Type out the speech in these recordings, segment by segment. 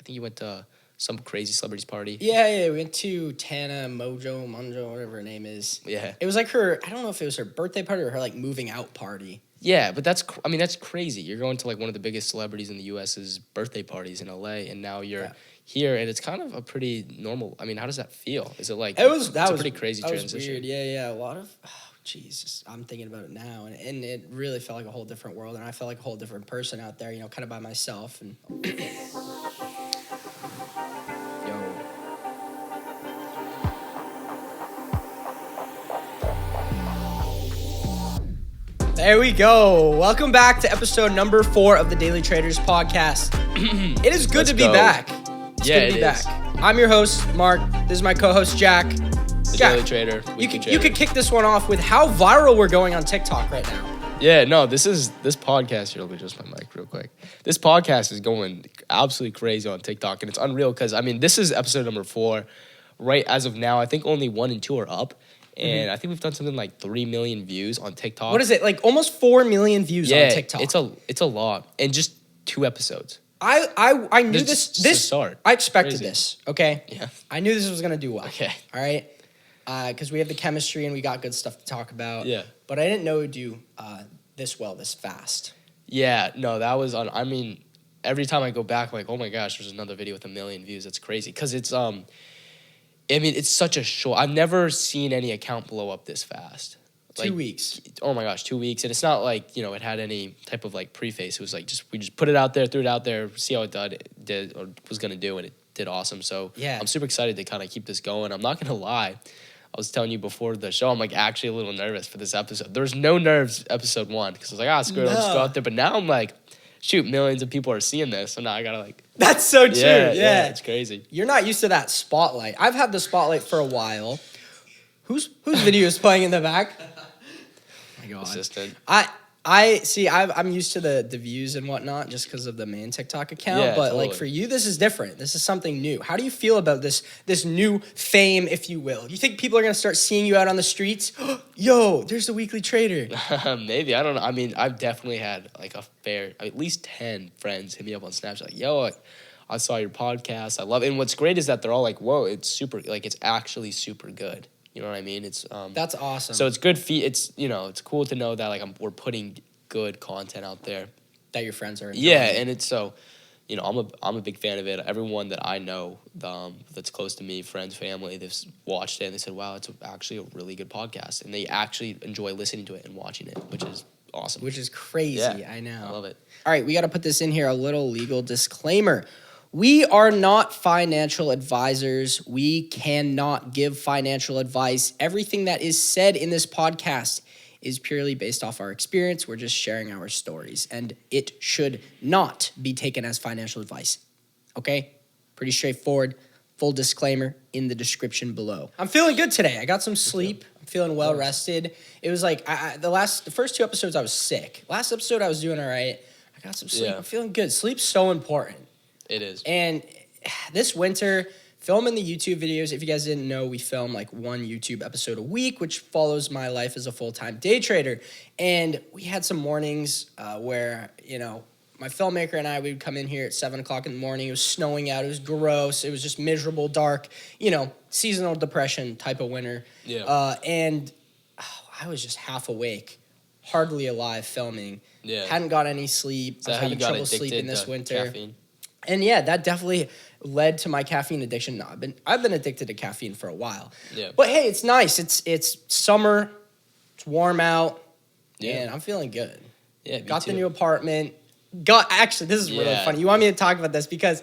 think you went to some crazy celebrity's party. Yeah, we went to Tana Mojo, whatever her name is. Yeah. It was like her, I don't know if it was her birthday party or her like moving out party. Yeah, but that's crazy. You're going to like one of the biggest celebrities in the U.S.'s birthday parties in L.A. and now you're here, and it's kind of a pretty normal. I mean, how does that feel? Is it like it's a pretty crazy transition? Was weird. Yeah. A lot of Jesus, I'm thinking about it now, and it really felt like a whole different world, and I felt like a whole different person out there, kind of by myself. And there we go. Welcome back to episode number 4 of the Daily Traders podcast. It is good to be back. It's good to be back. I'm your host, Mark. This is my co-host, Jack. Jack, Daily Trader. You could kick this one off with how viral we're going on TikTok right now. Yeah, no, this podcast here. Let me adjust my mic real quick. This podcast is going absolutely crazy on TikTok, and it's unreal because this is episode number 4. Right as of now, I think only 1 and 2 are up. And I think we've done something like 3 million views on TikTok. What is it? Like almost 4 million views on TikTok. It's a lot. And just 2 episodes. I knew this start. I expected this, okay? Yeah. I knew this was going to do well. Okay. All right? Because we have the chemistry and we got good stuff to talk about. Yeah. But I didn't know it would do this well, this fast. Yeah, no, that was every time I go back, I'm like, oh my gosh, there's another video with 1 million views. That's crazy. Because it's it's such a short. I've never seen any account blow up this fast. 2 weeks. Oh my gosh, 2 weeks, and it's not like it had any type of like preface. It was like we just put it out there, threw it out there, see how it did or was gonna do, and it did awesome. So yeah, I'm super excited to kind of keep this going. I'm not gonna lie. I was telling you before the show, I'm like actually a little nervous for this episode. There was no nerves episode 1 because I was like, screw it, I'll just go out there. But now I'm like, shoot, millions of people are seeing this, so now I gotta like. That's so true. Yeah, it's crazy. You're not used to that spotlight. I've had the spotlight for a while. Whose video is playing in the back? Oh my God. Assistant. I see. I'm used to the views and whatnot just because of the main TikTok account. Yeah, but totally. like for you, this is different. This is something new. How do you feel about this new fame, if you will? You think people are gonna start seeing you out on the streets? Yo, there's the Weekly Trader. Maybe, I don't know. I mean, I've definitely had like at least 10 friends hit me up on Snapchat like, yo, I saw your podcast. I love it. And what's great is that they're all like, whoa, it's super, like it's actually super good. You know what I mean? It's that's awesome. So it's good. It's it's cool to know that like we're putting good content out there that your friends are enjoying. Yeah, and it's so I'm a big fan of it. Everyone that I know that's close to me, friends, family, they've watched it and they said, wow, it's actually a really good podcast, and they actually enjoy listening to it and watching it, which is awesome. Which is crazy. Yeah, I know. I love it. All right, we got to put this in here. A little legal disclaimer. We are not financial advisors. We cannot give financial advice. Everything that is said in this podcast is purely based off our experience. We're just sharing our stories, and it should not be taken as financial advice. Okay? Pretty straightforward. Full disclaimer in the description below. I'm feeling good today. I got some sleep. I'm feeling well rested. It was like the first 2 episodes I was sick. Last episode I was doing all right. I got some sleep. Yeah. I'm feeling good. Sleep's so important. It is. And this winter, filming the YouTube videos, if you guys didn't know, we film like 1 YouTube episode a week, which follows my life as a full-time day trader. And we had some mornings where, my filmmaker and I, we would come in here at 7 o'clock in the morning. It was snowing out. It was gross. It was just miserable, dark, seasonal depression type of winter. Yeah. And I was just half awake, hardly alive filming. Yeah. Hadn't got any sleep. I was having trouble sleeping this winter. Caffeine? And yeah, that definitely led to my caffeine addiction. No, I've been addicted to caffeine for a while. Yeah. But hey, it's nice. It's summer. It's warm out. Yeah. And I'm feeling good. Yeah. Got too. the new apartment. Actually, this is really funny. You want me to talk about this because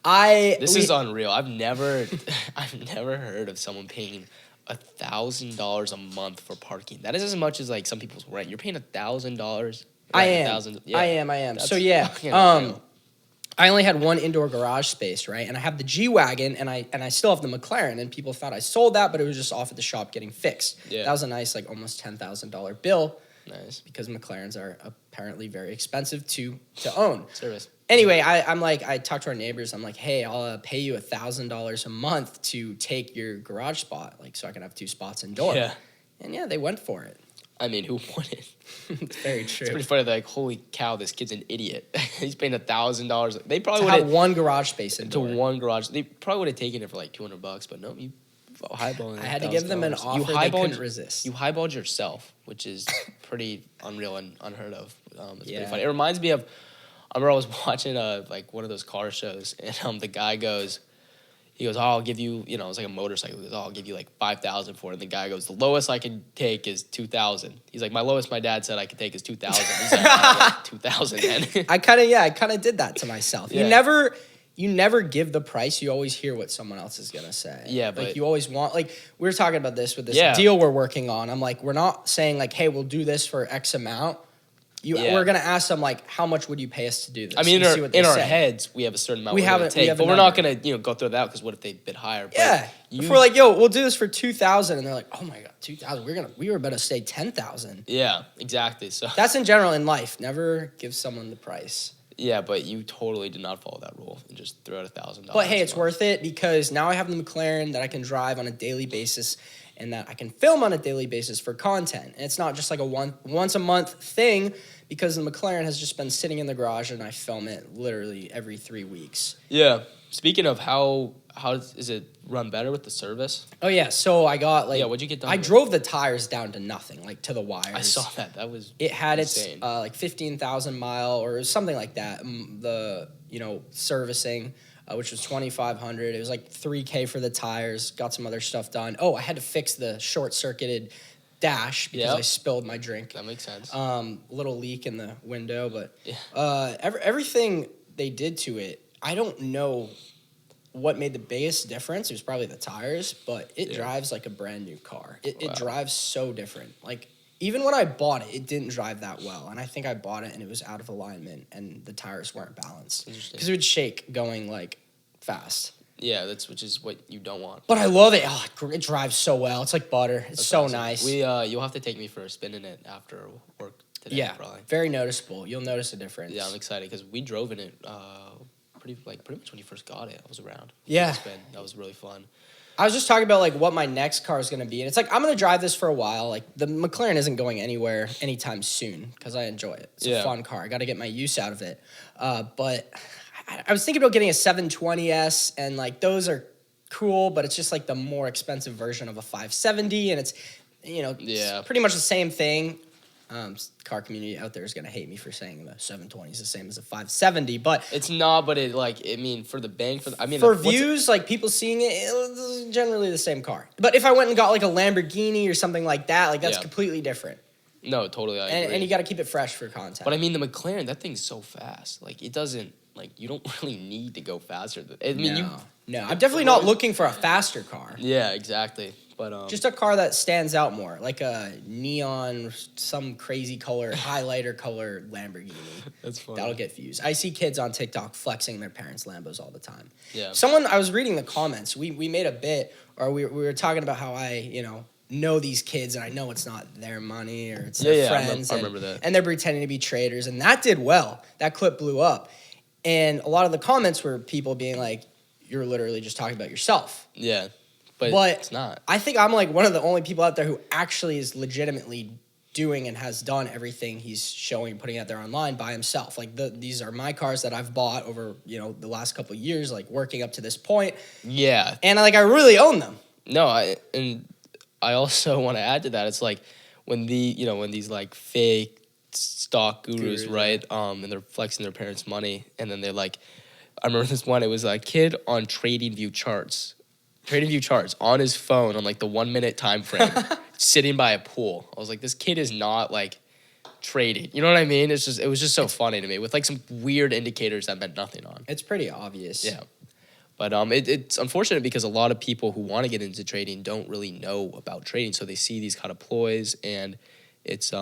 This is unreal. I've never heard of someone paying $1,000 a month for parking. That is as much as like some people's rent. You're paying $1,000. I am. So yeah. I only had 1 indoor garage space, right? And I have the G-Wagon, and I still have the McLaren, and people thought I sold that, but it was just off at the shop getting fixed. Yeah. That was a nice, like, almost $10,000 bill. Nice. Because McLarens are apparently very expensive to own. Service. Anyway, I talked to our neighbors. I'm like, hey, I'll pay you $1,000 a month to take your garage spot, like, so I can have 2 spots indoor. Yeah. And yeah, they went for it. I mean, who wouldn't? It's very true. It's pretty funny. Like, holy cow, this kid's an idiot. He's paying $1,000. They probably to would have one garage space to indoor. one garage. They probably would have taken it for like $200, but no, you highballing. I had to give them an offer they couldn't resist. You highballed yourself, which is pretty unreal and unheard of. It's Yeah. pretty funny. It reminds me of, I remember I was watching like one of those car shows, and the guy goes, he goes, oh, I'll give you, you know, it's like a motorcycle. He goes, oh, I'll give you like 5,000 for it. And the guy goes, the lowest I can take is 2,000. He's like, my lowest my dad said I could take is 2,000. He's like, oh, 2,000 then. I kind of did that to myself. Yeah. You never give the price. You always hear what someone else is gonna say. Yeah, but like you always want. Like we were talking about this with this Yeah. deal we're working on. I'm like, we're not saying like, hey, we'll do this for X amount. Yeah. We're gonna ask them like, how much would you pay us to do this? I mean, and see what they in our say. heads, we have a certain amount We we're have gonna a- we take, have a but we're not number. gonna go through that because what if they bid higher? But Yeah. If we're like, yo, we'll do this for 2,000, and they're like, oh my god, 2,000. We were about to say 10,000. yeah, exactly. So That's in general in life. Never give someone the price. yeah, but you totally did not follow that rule and just threw out $1,000. But hey, it's worth it because now I have the McLaren that I can drive on a daily basis and that I can film on a daily basis for content. And it's not just like a once a month thing because the McLaren has just been sitting in the garage and I film it literally every 3 weeks. Yeah. Speaking of how is it run better with the service? Oh yeah, so I got like what'd you get done I with? drove the tires down to nothing, like to the wires. I saw that. That was It had insane. its like 15,000 mile or something like that. The servicing, which was 2,500. It was like 3K for the tires. Got some other stuff done. Oh, I had to fix the short circuited dash because Yep. I spilled my drink. That makes sense. Little leak in the window, but Yeah. everything they did to it, I don't know what made the biggest difference. It was probably the tires, but it drives like a brand new car. It Wow. drives so different. Like even when I bought it, it didn't drive that well, and I think I bought it and it was out of alignment and the tires weren't balanced Interesting. because it would shake going like fast. Yeah, which is what you don't want. But I love it. Oh, it drives so well. It's like butter. It's That's so awesome. nice. You'll have to take me for a spin in it after work today. Yeah, probably. very noticeable. You'll notice a difference. Yeah, I'm excited because we drove in it pretty much when you first got it. I was around. Yeah. That was really fun. I was just talking about like what my next car is going to be, and it's like I'm going to drive this for a while. Like the McLaren isn't going anywhere anytime soon because I enjoy it. It's a fun car. I got to get my use out of it. But I was thinking about getting a 720S, and like those are cool, but it's just like the more expensive version of a 570, and it's it's pretty much the same thing. Car community out there is going to hate me for saying the 720 is the same as a 570, but It's not, but for the bang for views, like people seeing it, it's generally the same car. But if I went and got like a Lamborghini or something like that, like that's Yeah. completely different. No, totally. I agree. And you got to keep it fresh for content. But I mean, the McLaren, that thing's so fast. Like it doesn't. Like you don't really need to go faster. No, I'm definitely not looking for a faster car. Yeah, exactly. But Just a car that stands out more, like a neon, some crazy color, highlighter color Lamborghini. That's funny. That'll get views. I see kids on TikTok flexing their parents' Lambos all the time. Yeah. I was reading the comments. We made a bit, or we were talking about how I, know these kids and I know it's not their money or it's their friends. I remember that. And they're pretending to be traders, and that did well. That clip blew up. And a lot of the comments were people being like, you're literally just talking about yourself. Yeah. But it's not. I think I'm like one of the only people out there who actually is legitimately doing and has done everything he's showing and putting out there online by himself. Like these are my cars that I've bought over, the last couple of years, like working up to this point. Yeah. And I really own them. No, I also want to add to that. It's like when these like fake stock gurus, right? And they're flexing their parents' money, and then they're like, I remember this one. It was a kid on TradingView charts on his phone on like the 1 minute time frame, sitting by a pool. I was like, this kid is not like trading. You know what I mean? It was just so funny to me with like some weird indicators that meant nothing on. It's pretty obvious. Yeah. But it's unfortunate because a lot of people who want to get into trading don't really know about trading, so they see these kind of ploys, and it's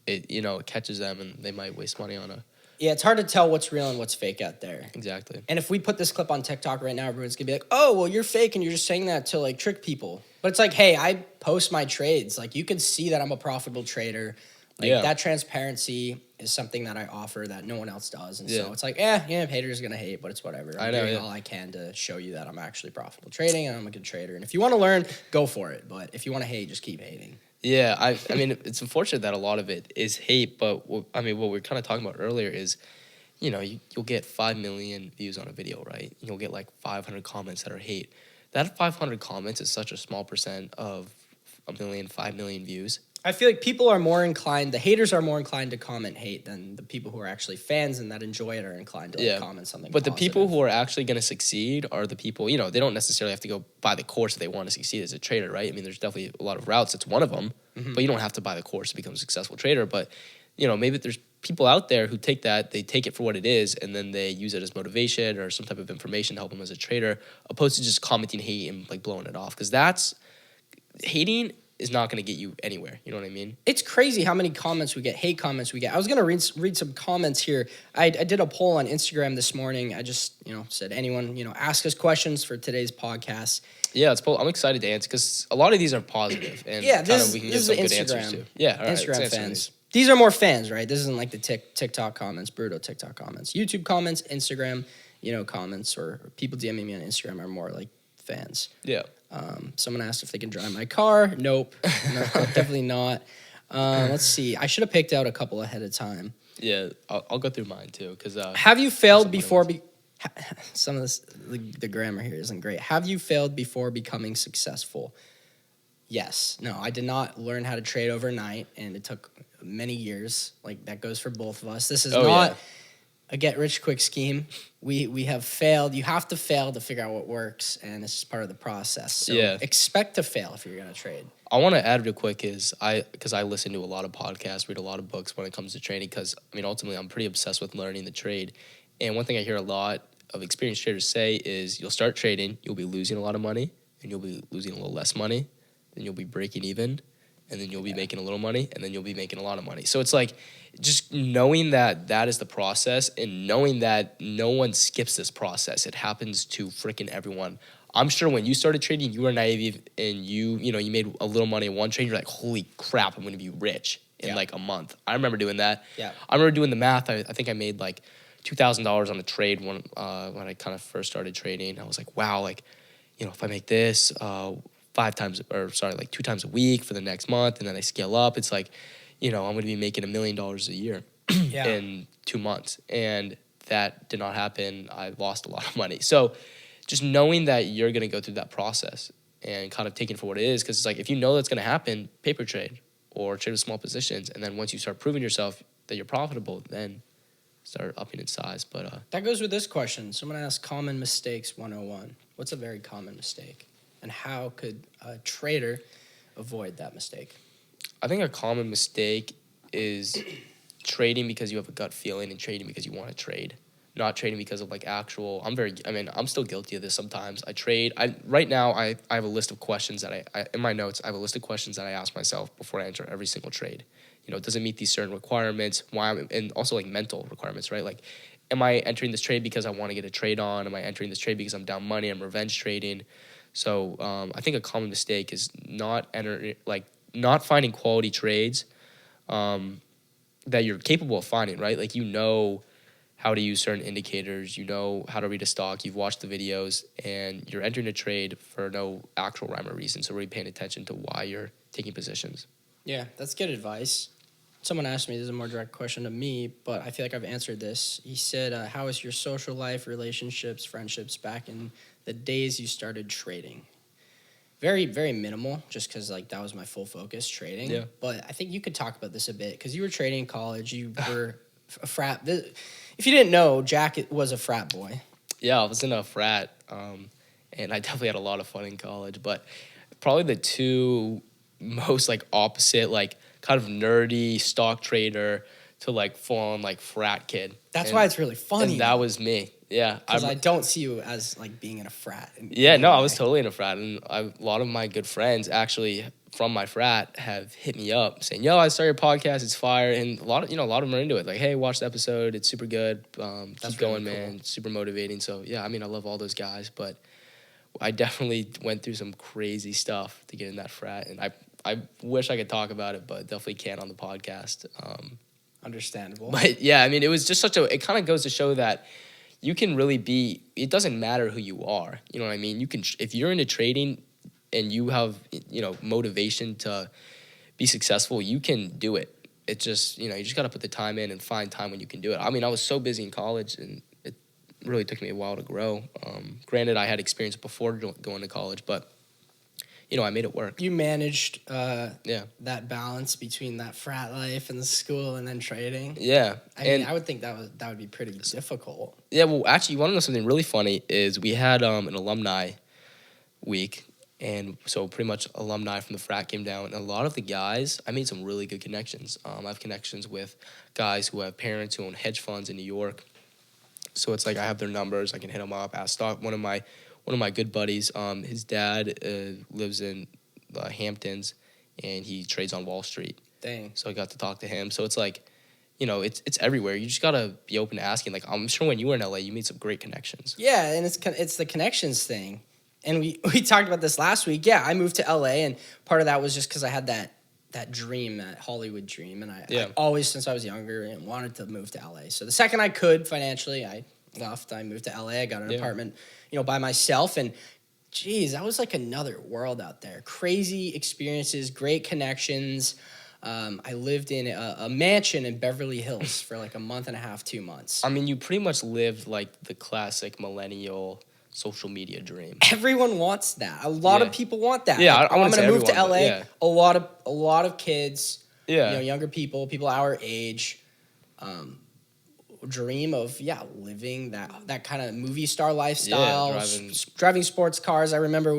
it catches them, and they might waste money on it. Yeah, it's hard to tell what's real and what's fake out there. Exactly. And if we put this clip on TikTok right now, everyone's gonna be like, "Oh, well, you're fake, and you're just saying that to like trick people." But it's like, hey, I post my trades. Like, you can see that I'm a profitable trader. Like that transparency is something that I offer that no one else does. And so it's like, haters are going to hate, but it's whatever. I'm doing all I can to show you that I'm actually profitable trading and I'm a good trader. And if you want to learn, go for it. But if you want to hate, just keep hating. Yeah, I mean, it's unfortunate that a lot of it is hate, but I mean, what we're kind of talking about earlier is, you'll get 5 million views on a video, right? You'll get like 500 comments that are hate. That 500 comments is such a small percent of 5 million views. I feel like people are more inclined, the haters are more inclined to comment hate than the people who are actually fans and that enjoy it are inclined to comment something But positive. the people who are actually going to succeed are the people, they don't necessarily have to go buy the course if they want to succeed as a trader, right? I mean, there's definitely a lot of routes. It's one of them, but you don't have to buy the course to become a successful trader. But, maybe there's people out there who take that, they take it for what it is, and then they use it as motivation or some type of information to help them as a trader, opposed to just commenting hate and like blowing it off. Because hating is not going to get you anywhere. You know what I mean? It's crazy how many comments we get, hate comments we get. I was going to read some comments here. I did a poll on Instagram this morning. I just, said anyone, ask us questions for today's podcast. Yeah, I'm excited to answer because a lot of these are positive. And we can give some good answers to. Yeah, all right. Instagram fans. These are more fans, right? This isn't like the TikTok comments, brutal TikTok comments. YouTube comments, Instagram, comments, or people DMing me on Instagram are more like fans. Yeah. Someone asked if they can drive my car. Nope. No, definitely not. Let's see. I should have picked out a couple ahead of time. Yeah, I'll go through mine too. Have you failed before? Some of this, the grammar here isn't great. Have you failed before becoming successful? Yes. No, I did not learn how to trade overnight, and it took many years. Like, that goes for both of us. This is not a get-rich-quick scheme. We have failed. You have to fail to figure out what works, and it's just part of the process. So expect to fail if you're going to trade. I want to add real quick because I listen to a lot of podcasts, read a lot of books when it comes to trading because, ultimately, I'm pretty obsessed with learning the trade. And one thing I hear a lot of experienced traders say is you'll start trading, you'll be losing a lot of money, and you'll be losing a little less money, then you'll be breaking even, and then you'll be making a little money, and then you'll be making a lot of money. So it's like just knowing that is the process and knowing that no one skips this process. It happens to freaking everyone. I'm sure when you started trading, you were naive and you made a little money in one trade. You're like, holy crap, I'm going to be rich in like a month. I remember doing that. Yeah. I remember doing the math. I think I made like $2,000 on a trade when I kind of first started trading. I was like, wow, like, if I make this 2 times a week for the next month, and then I scale up, it's like, I'm going to be making $1 million a year in 2 months. And that did not happen. I lost a lot of money. So just knowing that you're going to go through that process and kind of taking it for what it is, because it's like, if you know that's going to happen, paper trade or trade with small positions. And then once you start proving yourself that you're profitable, then start upping in size. But that goes with this question. Someone asked common mistakes 101. What's a very common mistake? And how could a trader avoid that mistake? I think a common mistake is trading because you have a gut feeling and trading because you want to trade. Not trading because of like I'm still guilty of this sometimes. Right now I have a list of questions that I in my notes, I have a list of questions that I ask myself before I enter every single trade. Does it meet these certain requirements? And also like mental requirements, right? Like, am I entering this trade because I want to get a trade on? Am I entering this trade because I'm down money? I'm revenge trading. So I think a common mistake is not finding quality trades that you're capable of finding, right? Like, how to use certain indicators, how to read a stock, you've watched the videos, and you're entering a trade for no actual rhyme or reason. So really paying attention to why you're taking positions. Yeah, that's good advice. Someone asked me, this is a more direct question to me, but I feel like I've answered this. He said, how is your social life, relationships, friendships back in the days you started trading? Very, very minimal, just because that was my full focus, trading. Yeah. But I think you could talk about this a bit, because you were trading in college. You were a frat. If you didn't know, Jack was a frat boy. Yeah, I was in a frat, and I definitely had a lot of fun in college. But probably the two most opposite, kind of nerdy stock trader to full on frat kid. That's why it's really funny. And that was me. Yeah, because I don't see you as being in a frat. I was totally in a frat, and a lot of my good friends actually from my frat have hit me up saying, "Yo, I saw your podcast. It's fire." And a lot of them are into it. Like, "Hey, watch the episode. It's super good. Keep going, really man. Cool. Super motivating." So yeah, I love all those guys, but I definitely went through some crazy stuff to get in that frat, and I wish I could talk about it, but definitely can't on the podcast. Understandable. But yeah, it was just it kind of goes to show that you can really it doesn't matter who you are. You know what I mean? You can, if you're into trading and you have, motivation to be successful, you can do it. It just, you just got to put the time in and find time when you can do it. I mean, I was so busy in college, and it really took me a while to grow. Granted, I had experience before going to college, but, I made it work. You managed that balance between that frat life and the school and then trading. Yeah. I mean, I would think that would be pretty difficult. Yeah, well, actually, you want to know something really funny is we had an alumni week. And so pretty much alumni from the frat came down. And a lot of the guys, I made some really good connections. I have connections with guys who have parents who own hedge funds in New York. So it's like I have their numbers. I can hit them up, ask stock. One of my good buddies, his dad lives in the Hamptons, and he trades on Wall Street. Dang. So I got to talk to him. So it's like, it's everywhere. You just got to be open to asking. Like, I'm sure when you were in LA, you made some great connections. Yeah, and it's the connections thing. And we talked about this last week. Yeah, I moved to LA, and part of that was just because I had that dream, that Hollywood dream. And I always, since I was younger, wanted to move to LA. So the second I could financially, I left. I moved to LA. I got an apartment, by myself. And, geez, that was like another world out there. Crazy experiences, great connections. I lived in a mansion in Beverly Hills for like a month and a half, 2 months. I mean, you pretty much lived like the classic millennial social media dream. Everyone wants that. A lot of people want that. Yeah, like, I'm going to move to LA. Yeah. A lot of kids, yeah, younger people our age, dream of living that kind of movie star lifestyle. Yeah, driving sports cars. I remember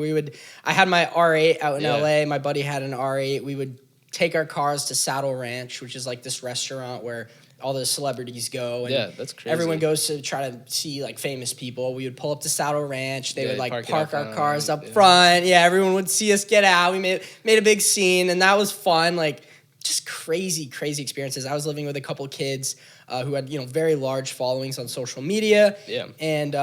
I had my R8 out in LA. My buddy had an R8. We would take our cars to Saddle Ranch, which is like this restaurant where all the celebrities go, and that's crazy. everyone goes to try to see like famous people. We would pull up to Saddle Ranch. They would like park our cars up front. Yeah, everyone would see us get out. We made a big scene, and that was fun. Like just crazy experiences. I was living with a couple of kids who had very large followings on social media. Yeah, and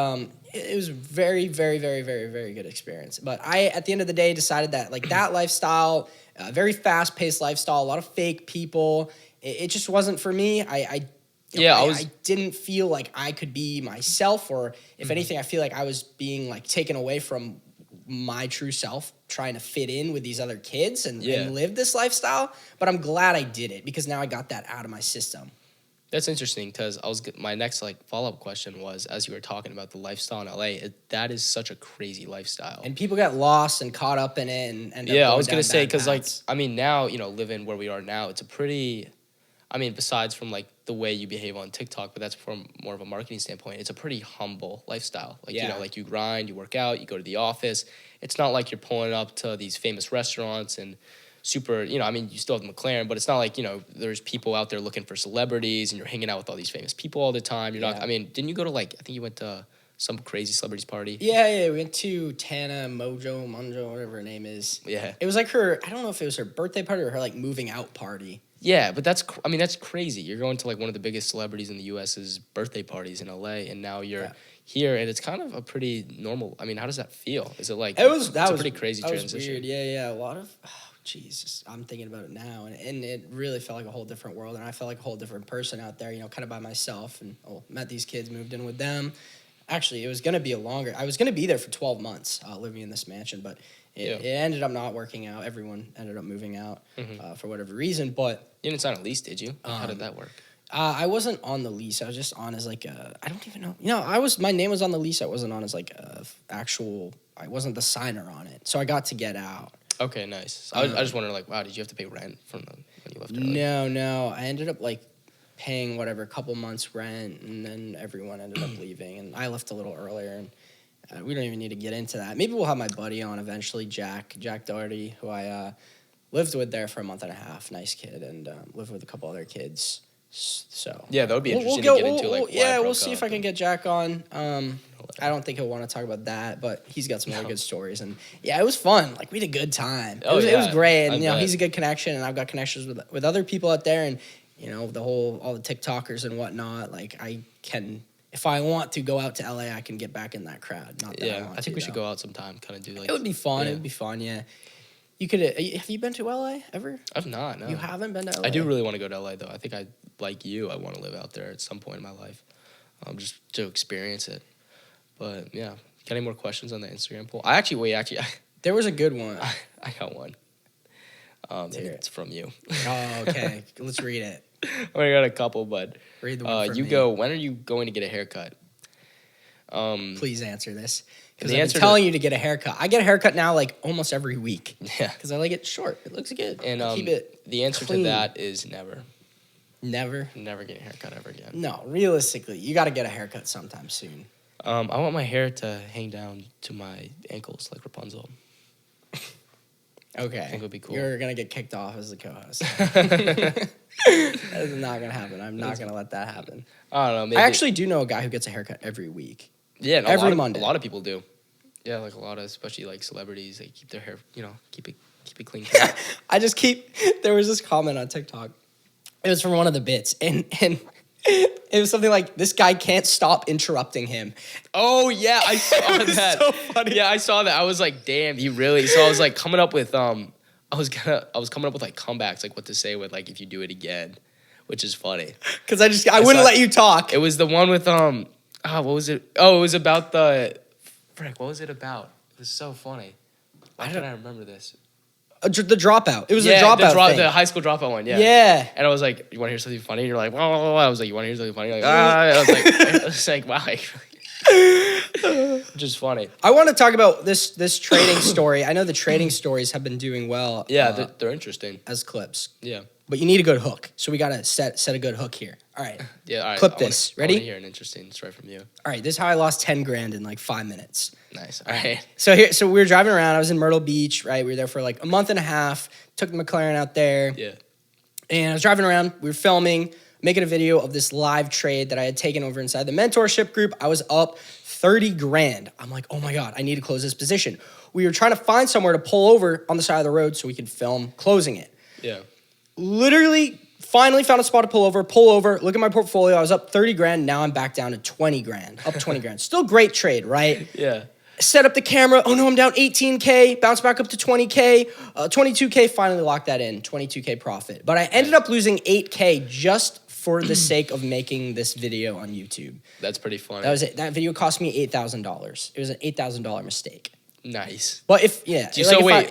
it was very, very, very, very, very good experience. But I, at the end of the day, decided that like that lifestyle, very fast paced lifestyle, a lot of fake people. It just wasn't for me. I didn't feel like I could be myself, or if anything, I feel like I was being like taken away from my true self, trying to fit in with these other kids and live this lifestyle. But I'm glad I did it because now I got that out of my system. That's interesting because my next follow-up question was, as you were talking about the lifestyle in LA, that is such a crazy lifestyle. And people get lost and caught up in it and end up I was going to say, because now, living where we are now, it's a pretty, besides from the way you behave on TikTok, but that's from more of a marketing standpoint, it's a pretty humble lifestyle. You grind, you work out, you go to the office. It's not like you're pulling up to these famous restaurants and super, you still have the McLaren, but it's not like, there's people out there looking for celebrities and you're hanging out with all these famous people all the time. You're not, didn't you go to I think you went to some crazy celebrities party? Yeah, we went to Tana Monjo, whatever her name is. Yeah. It was like I don't know if it was her birthday party or her moving out party. Yeah, but that's crazy. You're going to one of the biggest celebrities in the U.S.'s birthday parties in LA, and now you're here, and it's kind of a pretty normal. How does that feel? Is it it's a pretty crazy transition? Was weird. Yeah. A lot of, Jesus, I'm thinking about it now, and it really felt like a whole different world, and I felt like a whole different person out there, kind of by myself, and met these kids, moved in with them. Actually, it was going to be I was going to be there for 12 months living in this mansion, but it ended up not working out. Everyone ended up moving out for whatever reason, but... You didn't sign a lease, did you? How did that work? I wasn't on the lease. I was just on as I don't even know. My name was on the lease. I wasn't on as I wasn't the signer on it. So I got to get out. Okay, nice. I just wondered, wow, did you have to pay rent when you left early? No. I ended up, paying a couple months rent, and then everyone ended up leaving, and I left a little earlier, and we don't even need to get into that. Maybe we'll have my buddy on eventually, Jack Doherty, who I lived with there for a month and a half. Nice kid, and lived with a couple other kids. So yeah, that would be interesting to get into. We'll see if I can get Jack on. I don't think he'll want to talk about that, but he's got some really good stories, and it was fun. We had a good time. It was great, and he's a good connection, and I've got connections with other people out there, and all the TikTokers and whatnot. I can, if I want to go out to LA, I can get back in that crowd. Not that I think we should go out sometime. Kind of do it would be fun. Yeah. It would be fun. Yeah. You could. Have you been to LA ever? I've not. No. You haven't been to LA? I do really want to go to LA though. I think I want to live out there at some point in my life, just to experience it. But yeah, got any more questions on the Instagram poll? There was a good one. I got one. And it's from you. Oh, okay. Let's read it. I only got a couple, but Read the one from you me. go. When are you going to get a haircut? Please answer this. Because the I'm answer telling you to get a haircut. I get a haircut now like almost every week. Yeah. Because I like it short. It looks good. And I keep it the answer clean. to that is never. Never? Never get a haircut ever again. No, realistically, you got to get a haircut sometime soon. I want my hair to hang down to my ankles like Rapunzel. Okay. I think it would be cool. You're going to get kicked off as the co-host. That is not going to happen. I'm not going to let that happen. I don't know. Maybe. I actually do know a guy who gets a haircut every week. Yeah, no, every Monday. A lot of people do. Yeah, like a lot of, especially like celebrities, they keep their hair, keep it clean. There was this comment on TikTok. It was from one of the bits, and it was something like, this guy can't stop interrupting him. Oh, yeah, I saw It was that. so funny. Yeah, I saw that. I was like, damn, he really. So I was like coming up with, I was coming up with like comebacks, like what to say with like if you do it again, which is funny. Because I wouldn't let you talk. It was the one with, what was it? Oh, it was about what was it about? It was so funny. Why did I remember this? The dropout. It was the dropout thing. The high school dropout one, yeah. Yeah. And I was like, you want to hear something funny? And you're like, whoa. I was like, you want to hear something funny? You're like, I was like, wow. Which is funny. I want to talk about this trading story. I know the trading stories have been doing well. Yeah, they're interesting. As clips. Yeah. But you need a good hook. So we got to set a good hook here. All right. Yeah, all right. Clip this. Ready? I want to hear an interesting story from you. All right. This is how I lost 10 grand in like 5 minutes. Nice. All right. So we were driving around. I was in Myrtle Beach, right? We were there for like a month and a half. Took the McLaren out there. Yeah. And I was driving around. We were filming, making a video of this live trade that I had taken over inside the mentorship group. I was up 30 grand. I'm like, oh my God, I need to close this position. We were trying to find somewhere to pull over on the side of the road so we could film closing it. Yeah. Literally, finally found a spot to pull over, look at my portfolio. I was up 30 grand. Now I'm back down to 20 grand, up 20 grand. Still great trade, right? Yeah. Set up the camera. Oh no, I'm down 18K, bounce back up to 20K, 22K, finally locked that in, 22K profit. But I ended up losing 8K just for the sake of making this video on YouTube. That's pretty funny. That was it. That video cost me $8,000. It was an $8,000 mistake. Nice. But if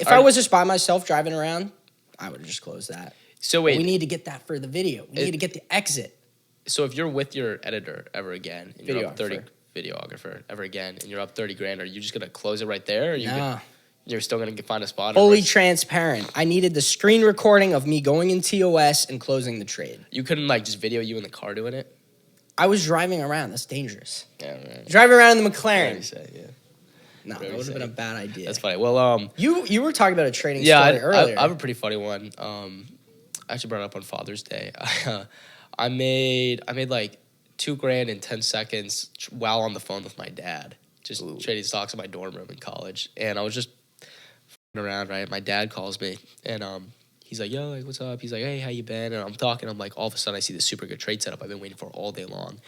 I was just by myself driving around, I would have just closed that. So wait. But we need to get that for the video. We need to get the exit. So if you're with your editor ever again, and you're up 30 videographer ever again, and you're up 30 grand, are you just gonna close it right there? Or you're still gonna find a spot? Fully transparent. I needed the screen recording of me going in TOS and closing the trade. You couldn't like just video you in the car doing it? I was driving around. That's dangerous. Yeah, right. Driving around in the McLaren. Yeah. No, that would have been a bad idea. That's funny. Well, you were talking about a trading story earlier. I have a pretty funny one. I actually brought it up on Father's Day. I made like $2 grand in 10 seconds while on the phone with my dad, just trading stocks in my dorm room in college. And I was just f***ing around, right? My dad calls me, and he's like, yo, like, what's up? He's like, hey, how you been? And I'm talking. I'm like, all of a sudden, I see this super good trade setup I've been waiting for all day long.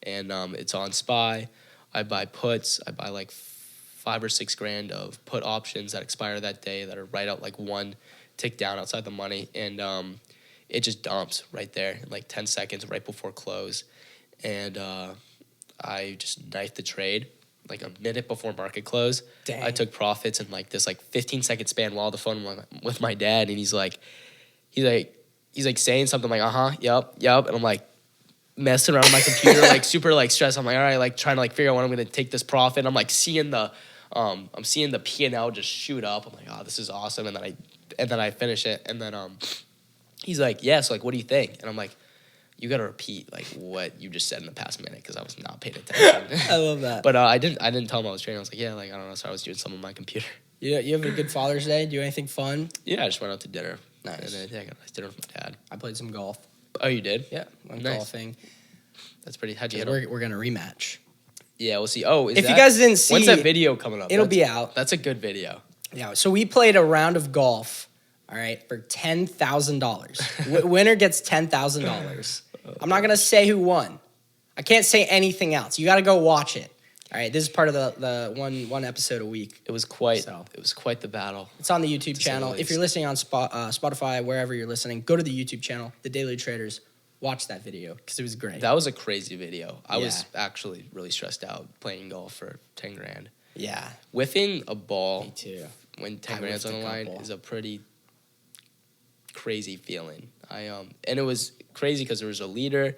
And it's on SPY. I buy puts. I buy like 5 or 6 grand of put options that expire that day that are right out like one tick down outside the money. And it just dumps right there in like 10 seconds right before close. And I just knifed the trade like a minute before market close. Dang. I took profits in like this like 15-second span while on the phone with my dad. And he's like saying something like, yep. And I'm like messing around with my computer, like super like stressed. I'm like, all right, like trying to like figure out when I'm going to take this profit. I'm like seeing the P&L just shoot up. I'm like, oh, this is awesome. And then I finish it. And then he's like, yeah, so like, what do you think? And I'm like, you got to repeat like what you just said in the past minute, because I was not paying attention. I love that. But I didn't tell him I was trading. I was like, yeah, like I don't know. So I was doing something on my computer. You have a good Father's Day? Do anything fun? Yeah, I just went out to dinner. Nice. And then I got a nice dinner with my dad. I played some golf. Oh, you did? Yeah, went nice. golfing. That's pretty. How'd you hit him? We're gonna rematch. Yeah, we'll see. Oh, if you guys didn't see, when's that video coming up? It'll be out. That's a good video. Yeah. So we played a round of golf. All right, for $10,000. Winner gets $10,000. I'm not gonna say who won. I can't say anything else. You got to go watch it. All right, this is part of the one episode a week. It was quite the battle. It's on the YouTube channel. If you're listening on Spotify, wherever you're listening, go to the YouTube channel, The Daily Traders. Watch that video because it was great. That was a crazy video. I was actually really stressed out playing golf for 10 grand. Yeah. Whiffing a ball. Me too. When 10 grand's on the line is a pretty crazy feeling. And it was crazy because there was a leader,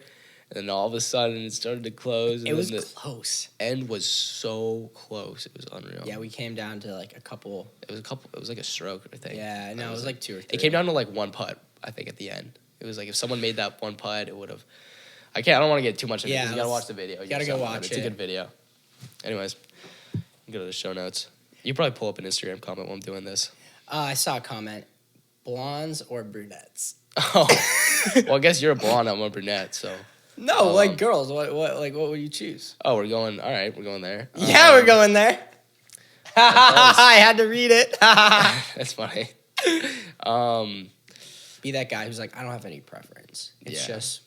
and then all of a sudden it started to close. And It was the close. end was so close. It was unreal. Yeah, we came down to like a couple. It was like a stroke, I think. Yeah, no, it was like 2 or 3. It came down to like one putt, I think, at the end. It was like if someone made that one putt, it would have. I don't want to get too much into it. You gotta watch the video. You gotta go watch it. It's a good video. Anyways, go to the show notes. You probably pull up an Instagram comment while I'm doing this. I saw a comment. Blondes or brunettes? Oh, well, I guess you're a blonde. I'm a brunette, so. No, like girls. What would you choose? Oh, we're going. All right, we're going there. Yeah, we're going there. I had to read it. That's funny. Be that guy who's like, I don't have any preference. It's just,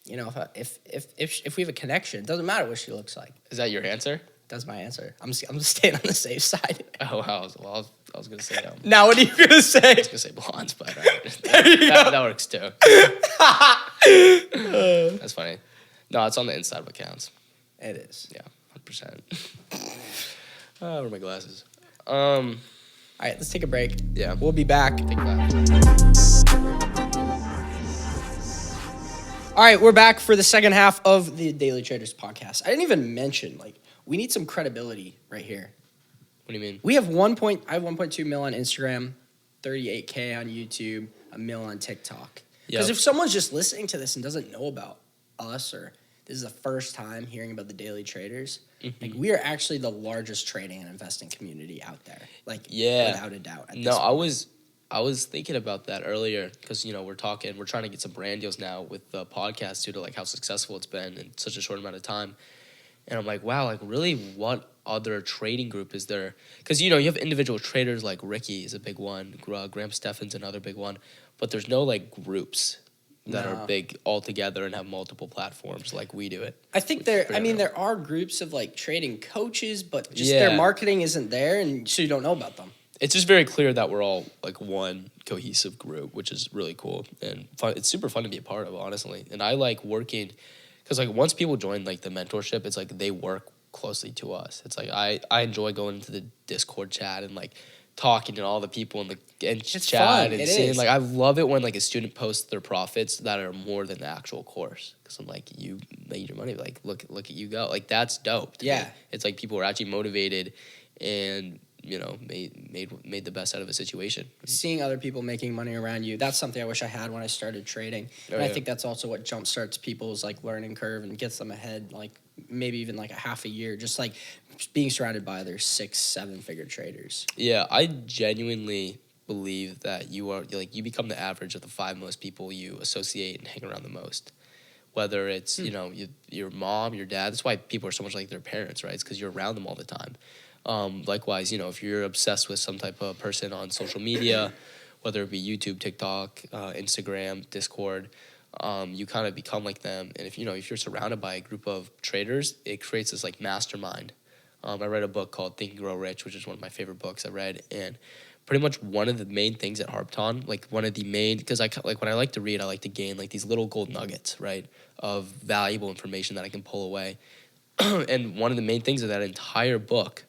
you know, if we have a connection, it doesn't matter what she looks like. Is that your answer? That's my answer. I'm just staying on the safe side. Oh, wow. Well, I was gonna say. Now, what are you gonna say? I was gonna say blondes, but that works too. That's funny. No, it's on the inside of accounts. It is. Yeah, 100%. Where are my glasses? All right, let's take a break. Yeah, we'll be back. Take it back. All right, we're back for the second half of the Daily Traders podcast. I didn't even mention, like, we need some credibility right here. What do you mean? We have I have 1.2 mil on Instagram, 38K on YouTube, a mil on TikTok. Because if someone's just listening to this and doesn't know about us, or this is the first time hearing about the Daily Traders, like, we are actually the largest trading and investing community out there. Like, without a doubt. I was thinking about that earlier because, you know, we're trying to get some brand deals now with the podcast due to like how successful it's been in such a short amount of time. And I'm like, wow, like really what other trading group is there? Because, you know, you have individual traders like Ricky is a big one, Graham Stephan's another big one, but there's no like groups that are big all together and have multiple platforms like we do it. I think there are groups of like trading coaches, but just their marketing isn't there, and so you don't know about them. It's just very clear that we're all like one cohesive group, which is really cool and fun. It's super fun to be a part of, honestly. And I like working because like once people join like the mentorship, it's like they work closely to us. It's like I enjoy going into the Discord chat and like talking to all the people in the chat fun. and seeing like I love it when like a student posts their profits that are more than the actual course because I'm like, you made your money, like look at you go, like that's dope. Yeah, me. It's like people are actually motivated and, you know, made the best out of a situation. Seeing other people making money around you, that's something I wish I had when I started trading. And I think that's also what jumpstarts people's like learning curve and gets them ahead, like maybe even like a half a year, just like being surrounded by other 6-7 figure traders. Yeah, I genuinely believe that you become the average of the 5 most people you associate and hang around the most. Whether it's, you know, your mom, your dad, that's why people are so much like their parents, right? It's because you're around them all the time. Likewise, you know, if you're obsessed with some type of person on social media, whether it be YouTube, TikTok, Instagram, Discord, you kind of become like them. And if you're surrounded by a group of traders, it creates this like mastermind. I read a book called Think and Grow Rich, which is one of my favorite books I read. And pretty much one of the main things it harped on, like one of the main, because when I like to read, I like to gain like these little gold nuggets, right, of valuable information that I can pull away. And one of the main things of that entire book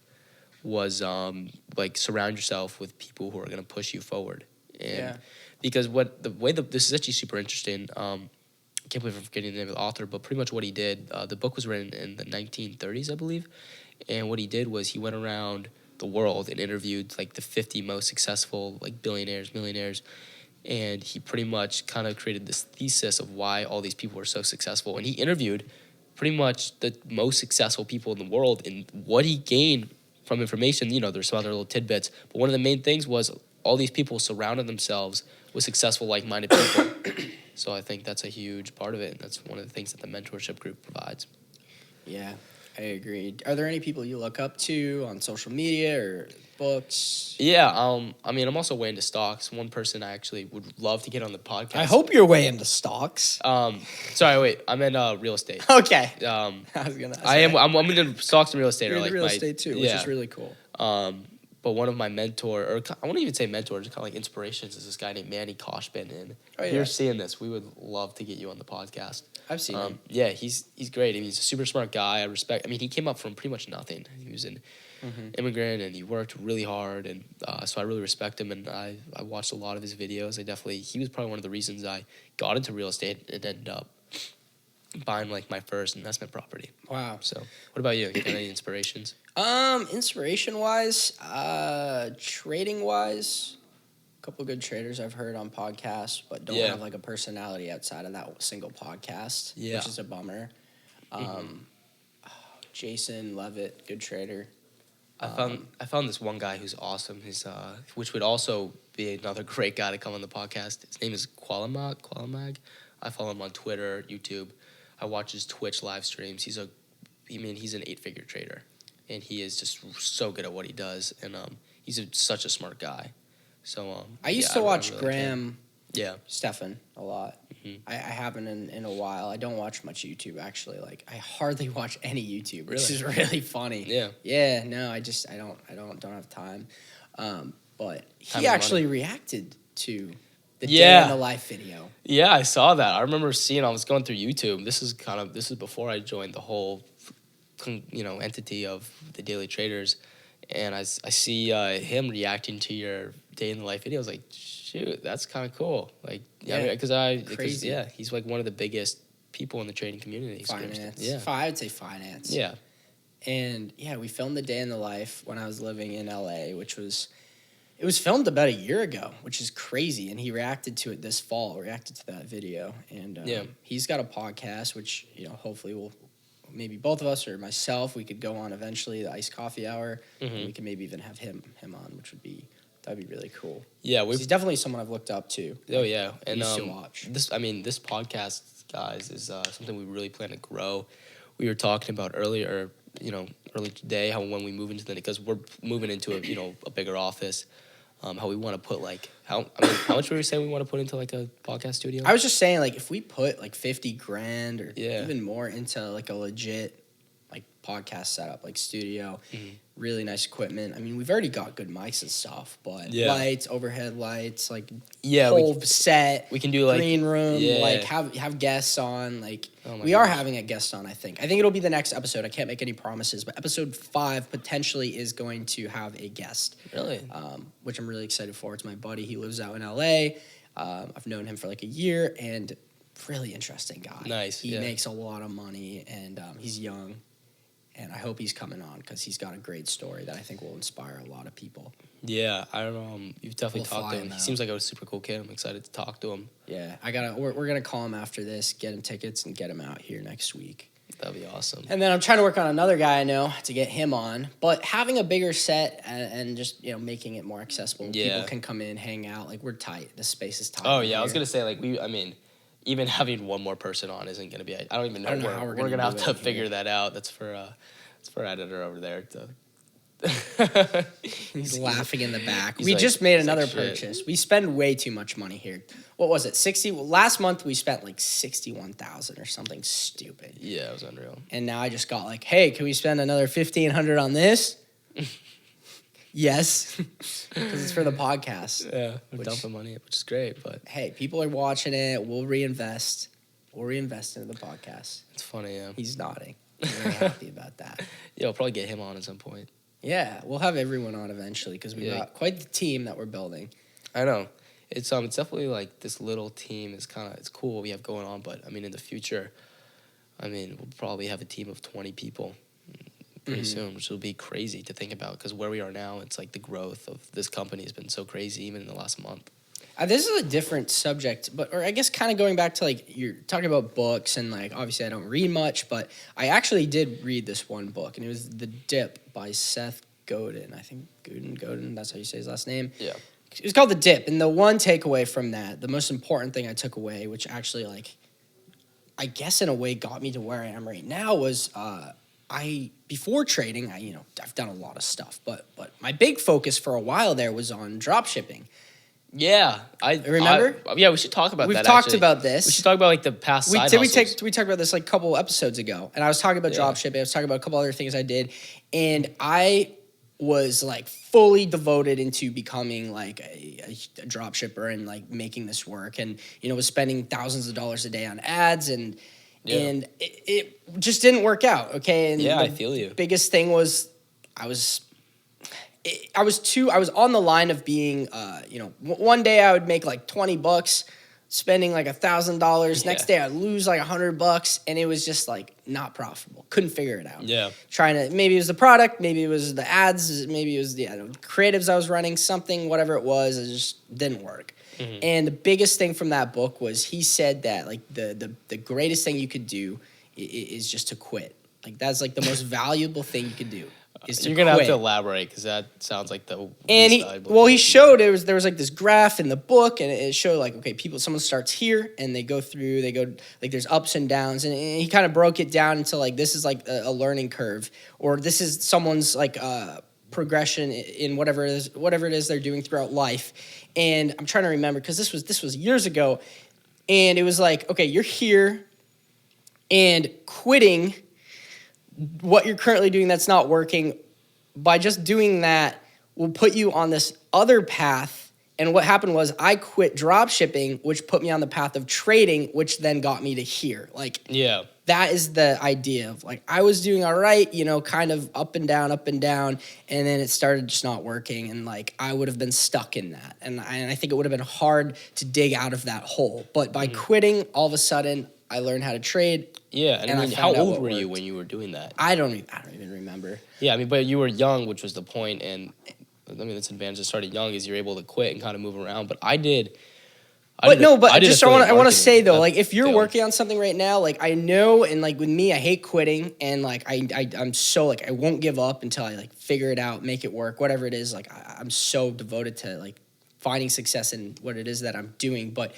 was like surround yourself with people who are going to push you forward. And because this is actually super interesting. I can't believe I'm forgetting the name of the author, but pretty much what he did, the book was written in the 1930s, I believe. And what he did was he went around the world and interviewed like the 50 most successful like billionaires, millionaires. And he pretty much kind of created this thesis of why all these people were so successful. And he interviewed pretty much the most successful people in the world, and what he gained from information, you know, there's some other little tidbits, but one of the main things was all these people surrounded themselves with successful, like-minded people. So I think that's a huge part of it, and that's one of the things that the mentorship group provides. Yeah, I agree. Are there any people you look up to on social media or books? Yeah, I mean, I'm also way into stocks. One person I actually would love to get on the podcast. I hope you're way into stocks. Sorry, wait, I'm in real estate. Okay. I was gonna. I'm into stocks and real estate. You're like real estate too, which is really cool. But one of my I won't even say mentors, kind of like inspirations, is this guy named Manny Koshbin. And if you're seeing this, we would love to get you on the podcast. I've seen him. Yeah, he's great. He's a super smart guy. I mean, he came up from pretty much nothing. He was in immigrant, and he worked really hard, and so I really respect him, and I watched a lot of his videos. He was probably one of the reasons I got into real estate and ended up buying like my first investment property. Wow. So what about you? You got any inspirations? Inspiration wise, trading wise, a couple good traders I've heard on podcasts, but don't have like a personality outside of that single podcast, which is a bummer. Jason Levitt, good trader. I found this one guy who's awesome. He's which would also be another great guy to come on the podcast. His name is Qualamag. I follow him on Twitter, YouTube. I watch his Twitch live streams. He's an 8-figure trader, and he is just so good at what he does. And he's such a smart guy. So I used to watch really Graham. Yeah, Stefan a lot. I haven't in a while. I don't watch much YouTube actually. Like I hardly watch any YouTube, which is really funny. Yeah. No, I don't have time. But he actually reacted to the day in the life video. Yeah, I saw that. I remember seeing. I was going through YouTube. This is before I joined the whole, entity of the Daily Traders, and I see him reacting to your day in the life video. I was like, shoot, that's kind of cool. Like, crazy. He's like one of the biggest people in the trading community. Finance. Yeah, I would say finance. Yeah, and we filmed the day in the life when I was living in LA, it was filmed about a year ago, which is crazy. And he reacted to it this fall, reacted to that video. And he's got a podcast, which, hopefully will maybe both of us or myself, we could go on eventually, the Iced Coffee Hour. And we can maybe even have him on, that'd be really cool. Yeah. He's definitely someone I've looked up to. Oh, yeah. And used to watch. This podcast, guys, is something we really plan to grow. We were talking about earlier today, how when we move into because we're moving into a bigger office, how we want to put how much were we saying we want to put into like a podcast studio? I was just saying if we put like $50,000 or even more into like a legit like podcast setup, like studio, really nice equipment. I mean, we've already got good mics and stuff, but lights, overhead lights, like whole set. We can do like green room, like have guests on. Like we are having a guest on. I think it'll be the next episode. I can't make any promises, but episode 5 potentially is going to have a guest. Really, which I'm really excited for. It's my buddy. He lives out in LA. I've known him for like a year, and really interesting guy. Nice. He makes a lot of money, and he's young. And I hope he's coming on because he's got a great story that I think will inspire a lot of people. Yeah, I don't know. You've definitely talked to him. He seems like a super cool kid. I'm excited to talk to him. Yeah, we're gonna call him after this, get him tickets, and get him out here next week. That'd be awesome. And then I'm trying to work on another guy I know to get him on. But having a bigger set and just making it more accessible, people can come in, hang out. Like we're tight. The space is tight. Oh yeah, I was gonna say even having one more person on isn't going to be. I don't even know. How we're going to have to figure that out. That's for editor over there. He's laughing in the back. We just made another purchase. We spend way too much money here. What was it? 60. Last month we spent like 61,000 or something stupid. Yeah, it was unreal. And now I just got like, hey, can we spend another 1,500 on this? Yes, because it's for the podcast. Yeah, we're dumping money, which is great. But hey, people are watching it. We'll reinvest. We'll reinvest into the podcast. It's funny, yeah. He's nodding. I'm very happy about that. Yeah, we'll probably get him on at some point. Yeah, we'll have everyone on eventually because we've got quite the team that we're building. I know. It's definitely like this little team is it's cool what we have going on, but I mean in the future, we'll probably have a team of 20 people pretty soon, which will be crazy to think about because where we are now, it's like the growth of this company has been so crazy even in the last month. This is a different subject, or I guess kind of going back to like you're talking about books and like obviously I don't read much, but I actually did read this one book and it was The Dip by Seth Godin. I think Godin, that's how you say his last name. Yeah. It was called The Dip, and the one takeaway from that, the most important thing I took away, which actually like I guess in a way got me to where I am right now was before trading, I've done a lot of stuff, but my big focus for a while there was on drop shipping. Yeah, I remember. We should talk about that. We've talked about this. We should talk about like the past. We talked about this like a couple episodes ago, and I was talking about drop shipping. I was talking about a couple other things I did, and I was like fully devoted into becoming like a drop shipper and like making this work, and was spending thousands of dollars a day on ads and. Yeah. And it just didn't work out, okay? And I feel you. Biggest thing was I was I was on the line of being, one day I would make like $20, spending like $1,000. Next day I'd lose like $100, and it was just like not profitable. Couldn't figure it out. Yeah. Maybe it was the product, maybe it was the ads, maybe it was the creatives I was running, something, whatever it was, it just didn't work. Mm-hmm. And the biggest thing from that book was he said that like the greatest thing you could do is just to quit. Like that's like the most valuable thing you could do. You're gonna have to elaborate because that sounds like the and he showed there was like this graph in the book, and it showed like, okay, someone starts here and they go like there's ups and downs, and he kind of broke it down into like this is like a learning curve, or this is someone's like progression in whatever it is they're doing throughout life. And I'm trying to remember because this was years ago, and it was like, okay, you're here, and quitting what you're currently doing that's not working, by just doing that will put you on this other path. And what happened was I quit drop shipping, which put me on the path of trading, which then got me to here. Like, yeah, that is the idea of like, I was doing all right, kind of up and down. And then it started just not working. And like, I would have been stuck in that. And I think it would have been hard to dig out of that hole. But by quitting, all of a sudden I learned how to trade. Yeah, and I mean, how old were you when you were doing that? I don't even remember. Yeah, I mean, but you were young, which was the point, and I mean, that's an advantage of starting young is you're able to quit and kind of move around. But I want to say though, like if you're working on something right now, like I know, and like with me, I hate quitting, and like I'm so like I won't give up until I like figure it out, make it work, whatever it is. Like I'm so devoted to like finding success in what it is that I'm doing, but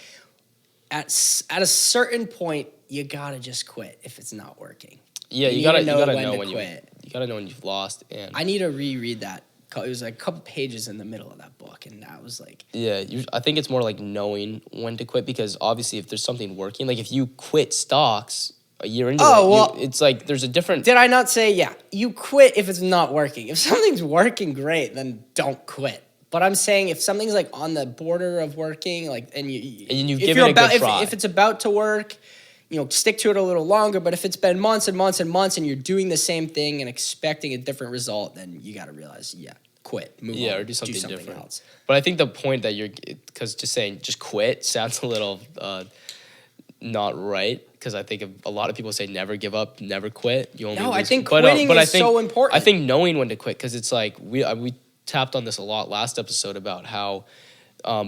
at a certain point, you gotta just quit if it's not working. Yeah, you gotta know when you gotta know when you've lost. And I need to reread that. It was like a couple pages in the middle of that book, and I was like, yeah, I think it's more like knowing when to quit, because obviously if there's something working, like if you quit stocks a year into it's like there's a different. Did I not say you quit if it's not working? If something's working great, then don't quit. But I'm saying if something's like on the border of working, like and you give it a good try. If it's about to work, stick to it a little longer. But if it's been months and months and months and you're doing the same thing and expecting a different result, then you got to realize, quit, move on, or do something different. Else. But I think the point that because just saying just quit sounds a little not right. Because I think a lot of people say never give up, never quit. I think quitting is so important. I think knowing when to quit, because it's like we tapped on this a lot last episode about how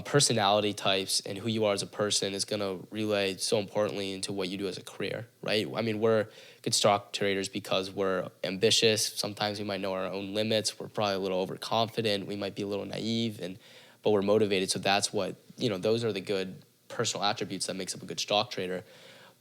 personality types and who you are as a person is going to relay so importantly into what you do as a career, right? I mean, we're good stock traders because we're ambitious. Sometimes we might know our own limits. We're probably a little overconfident. We might be a little naive, but we're motivated. So that's what, those are the good personal attributes that makes up a good stock trader.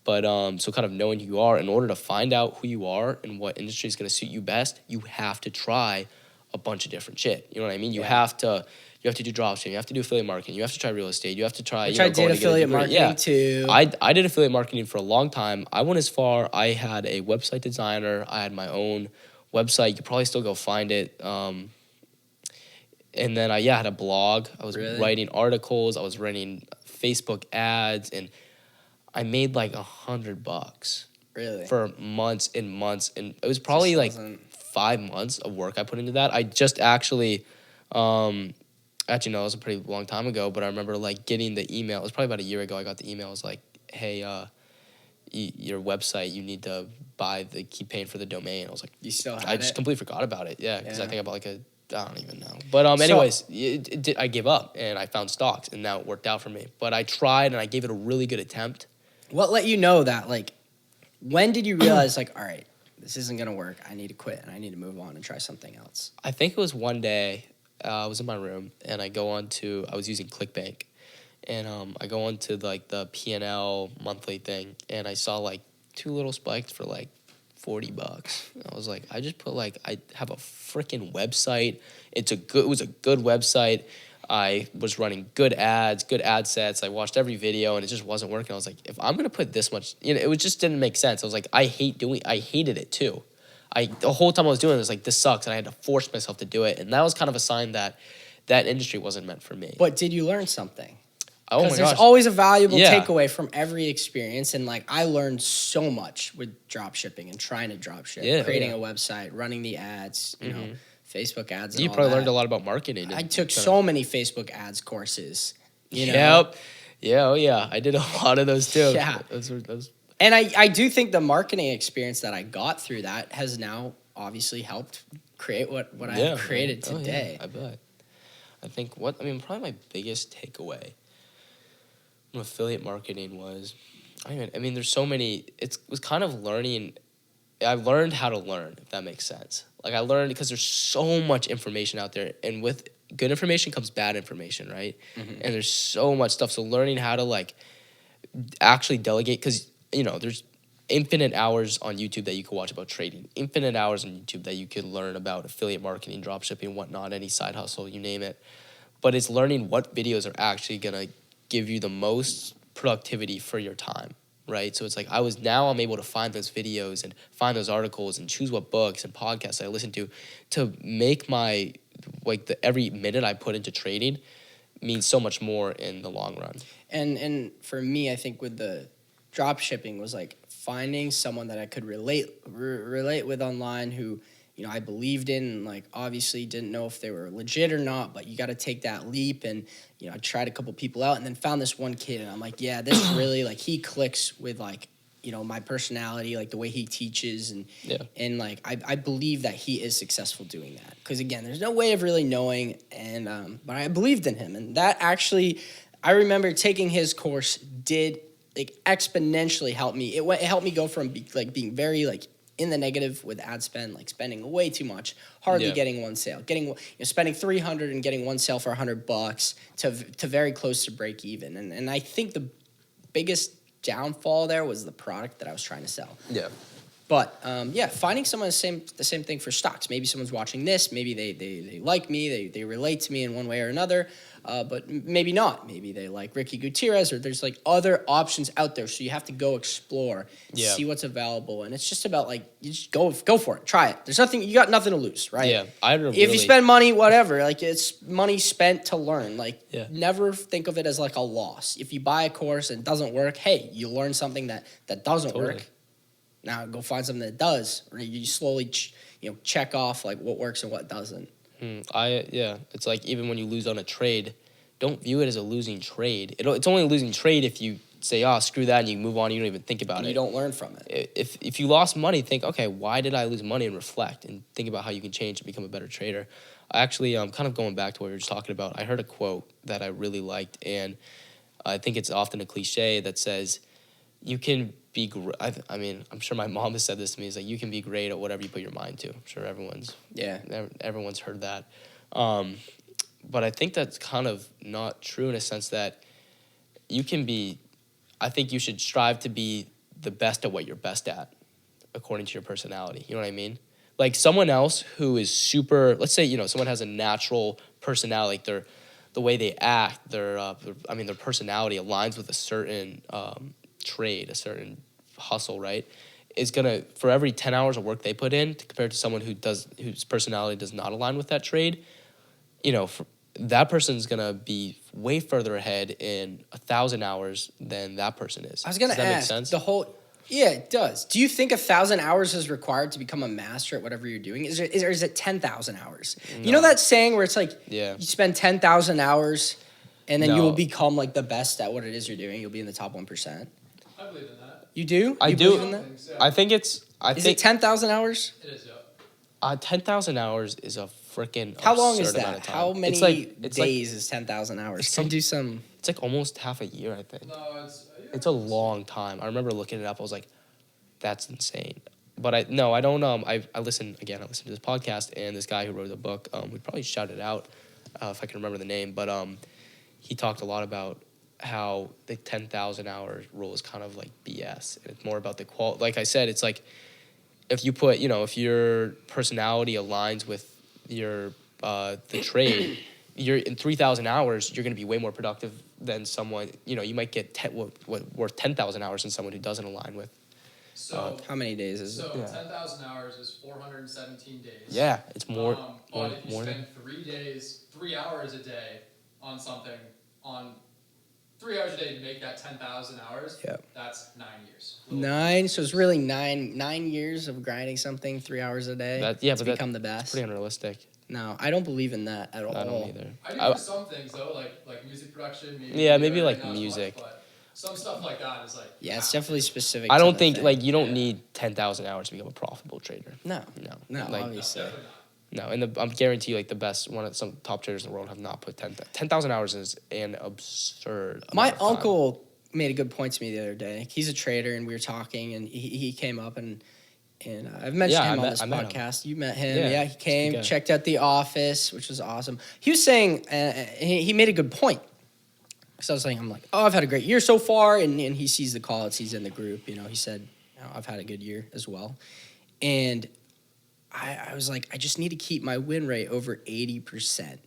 But so kind of knowing who you are, in order to find out who you are and what industry is going to suit you best, you have to try a bunch of different shit. You know what I mean? You have to do dropshipping. You have to do affiliate marketing. You have to try real estate. You have to try. Which I did affiliate marketing too. I did affiliate marketing for a long time. I went as far. I had a website designer. I had my own website. You could probably still go find it. And then I had a blog. I was writing articles. I was running Facebook ads, and I made like $100. Really? For months and months, and it was probably like 5 months of work I put into that. I just actually, no, it was a pretty long time ago, but I remember like getting the email. It was probably about a year ago. I got the email. It was like, hey, your website, you need to keep paying for the domain. I was like, you still have it? I just completely forgot about it. Yeah, because I think about I don't even know. But anyways, I gave up and I found stocks, and now it worked out for me. But I tried and I gave it a really good attempt. What let you know that? Like, when did you realize like, all right, this isn't going to work. I need to quit and I need to move on and try something else? I think it was one day I was in my room and I was using ClickBank, and I go on to like the P&L monthly thing, and I saw like two little spikes for like $40. I was like, I just put I have a freaking website. It was a good website. I was running good ads, good ad sets. I watched every video and it just wasn't working. I was like, if I'm going to put this much, it just didn't make sense. I was like, I hated it too. The whole time I was doing it, I was like, this sucks. And I had to force myself to do it. And that was kind of a sign that industry wasn't meant for me. But did you learn something? Oh my gosh. There's always a valuable takeaway from every experience. And I learned so much with drop shipping and trying to drop ship, creating a website, running the ads, Facebook ads and You all probably that. learned a lot about marketing. I took so many Facebook ads courses. You know? Yep. Yeah, oh yeah. I did a lot of those too. Yeah. Those. And I do think the marketing experience that I got through that has now obviously helped create what I have created today. Oh, yeah, I bet. I think probably my biggest takeaway from affiliate marketing was, there's so many, it was kind of learning. I learned how to learn, if that makes sense. Like I learned because there's so much information out there, and with good information comes bad information, right? Mm-hmm. And there's so much stuff. So learning how to like actually delegate, because there's infinite hours on YouTube that you could watch about trading, infinite hours on YouTube that you could learn about affiliate marketing, drop shipping, whatnot, any side hustle, you name it. But it's learning what videos are actually gonna give you the most productivity for your time, right? So it's like I'm able to find those videos and find those articles and choose what books and podcasts I listen to make my every minute I put into trading means so much more in the long run. And for me, I think with the drop shipping was like finding someone that I could relate with online who, I believed in, and like obviously didn't know if they were legit or not, but you got to take that leap. And I tried a couple people out and then found this one kid, and I'm like, yeah, this really like he clicks with like my personality, like the way he teaches, and like I believe that he is successful doing that, because again, there's no way of really knowing, and but I believed in him, and that actually, I remember taking his course did like exponentially help me. It helped me go from being very like in the negative with ad spend, like spending way too much, hardly getting one sale, spending $300 and getting one sale for $100 to very close to break even, and I think the biggest downfall there was the product that I was trying to sell. Yeah. But finding someone the same thing for stocks. Maybe someone's watching this. Maybe they like me. They relate to me in one way or another. But maybe not. Maybe they like Ricky Gutierrez, or there's like other options out there. So you have to go explore, see what's available, and it's just about like you just go for it, try it. There's nothing, you got nothing to lose, right? Yeah, if you spend money, whatever, like it's money spent to learn. Like never think of it as like a loss. If you buy a course and it doesn't work, hey, you learn something that doesn't work. Now go find something that does, or you slowly check off like what works and what doesn't. It's like even when you lose on a trade, don't view it as a losing trade. It's only a losing trade if you say, oh, screw that, and you move on, you don't even think about it. You don't learn from it. If you lost money, think, okay, why did I lose money, and reflect and think about how you can change and become a better trader. I actually, kind of going back to what we were just talking about, I heard a quote that I really liked, and I think it's often a cliche that says, you can be great. I'm sure my mom has said this to me. Is like, you can be great at whatever you put your mind to. I'm sure everyone's heard that. But I think that's kind of not true in a sense that you can be. I think you should strive to be the best at what you're best at, according to your personality. You know what I mean? Like someone else who is super. Let's say someone has a natural personality. Like the way they act, their personality aligns with a certain trade, a certain hustle, right, is gonna, for every 10 hours of work they put in compared to someone whose personality does not align with that trade, that person's gonna be way further ahead in 1,000 hours than that person is. I was gonna ask, it does. Do you think 1,000 hours is required to become a master at whatever you're doing? Is it 10,000 hours? No. You know that saying where it's like, you spend 10,000 hours and then you will become like the best at what it is you're doing. You'll be in the top 1%. I believe in that. You do? I do. Believe in that? I think it's. Is it 10,000 hours? It is, yeah. 10,000 hours is a freaking. How long is that? How many days is 10,000 hours? Can do some. It's like almost half a year, I think. No, it's a long time. I remember looking it up. I was like, that's insane. But I don't. I listen to this podcast, and this guy who wrote the book. We probably shout it out if I can remember the name. But he talked a lot about how the 10,000 hour rule is kind of like BS, and it's more about the quality. Like I said, it's like if you put, if your personality aligns with your the trade, you're in 3,000 hours, you're going to be way more productive than someone. You might get worth 10,000 hours than someone who doesn't align with. So how many days is it? So 10,000 hours is 417 days. Yeah, it's more. But if you spend 3 hours a day on something, on 3 hours a day to make that 10,000 hours, that's 9 years. 9, so it's really 9 years of grinding something 3 hours a day to become the best. It's pretty unrealistic. No, I don't believe in that at all. I don't either. I do for some things though, like music production. Maybe maybe like music. Much, but some stuff like that is like. Yeah, it's definitely specific. I to don't the think thing. like you don't need 10,000 hours to become a profitable trader. No, like, obviously. No, and I'm guarantee you, like the best one of some top traders in the world have not put 10,000 hours is an absurd. My amount of time. uncle made a good point to me the other day. He's a trader, and we were talking, and he came up and I've mentioned him on this podcast. You met him, yeah. He came, checked out the office, which was awesome. He was saying he made a good point. So I was saying, I'm like, oh, I've had a great year so far, and he sees the calls, he's in the group. You know, he said, I've had a good year as well, and I was like, I just need to keep my win rate over 80%.